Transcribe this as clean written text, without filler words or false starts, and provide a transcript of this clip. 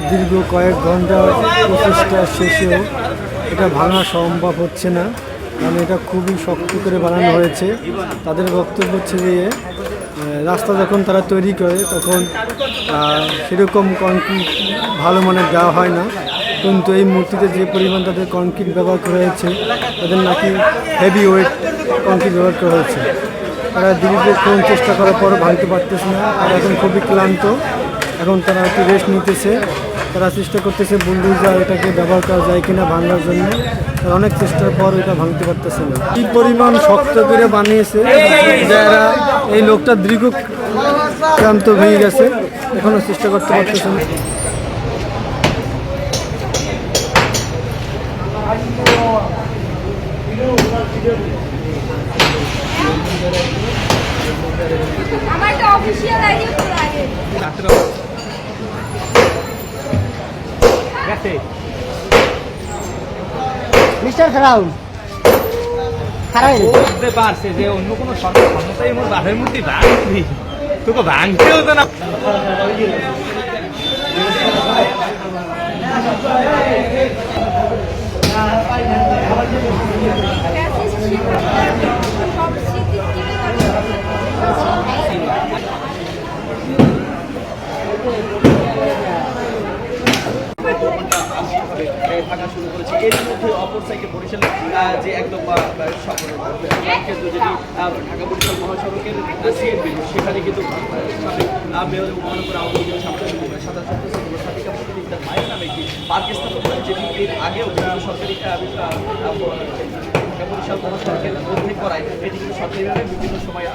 দীর্ঘ কয়েক ঘন্টা প্রচেষ্টা শেষেও এটা ভাঙা সম্ভব হচ্ছে না, কারণ এটা খুবই শক্ত করে বানানো হয়েছে। তাদের বক্তব্য হচ্ছে যে রাস্তা যখন তারা তৈরি করে তখন সেরকম কংক্রিট ভালো মানের দেওয়া হয় না, কিন্তু এই মূর্তিতে যে পরিমাণ তাদের কংক্রিট ব্যবহার করা হয়েছে, তাদের নাকি হেভি ওয়েট কংক্রিট ব্যবহার করা হয়েছে। তারা দীর্ঘক্ষণ চেষ্টা করার পরও ভাঙতে পারতেছে না, তারা এখন খুবই ক্লান্ত। এখন তারা একটু রেস্ট নিতেছে, তারা চেষ্টা করতেছে বুলডোজার এটাকে ব্যবহার করা যায় কিনা ভাঙার জন্য। তারা অনেক চেষ্টার পর এটা ভাঙতে পারতেছে না। কি পরিমাণ শক্ত করে বানিয়েছে, যারা এই লোকটা দীর্ঘ ক্লান্ত হয়ে গেছে, এখনো চেষ্টা করতে পারতেছে না। আমারটা অফিশিয়াল আইডি পুরো আগে মিস্টার ফেরাউন খারাপ বুঝতে পারছে যে অন্য কোনো সরকার ক্ষমতায় মোর বাপের মূর্তি ভাঙবি, তোকে ভাঙতে হতো না। সব স্মৃতি থাকা শুরু করেছে। এর মধ্যে অপর সাইডে বরিশালের যে একদম কেন্দ্র যেটি ঢাকা বরিশাল মহাসড়কের সিএনবি, সেখানে কিন্তু মেয়র মহানগর আওয়ামী লীগের সাধারণ সম্পাদক সাদিকা প্রতিনিধিতার মায়ের নামে একটি পার্ক স্থাপন করে, যেটি এর আগেও বিভিন্ন সরকারি ঢাকা বরিশাল মহাসড়কের মধ্যে করায় এটি কিন্তু সরকারিভাবে বিভিন্ন সময়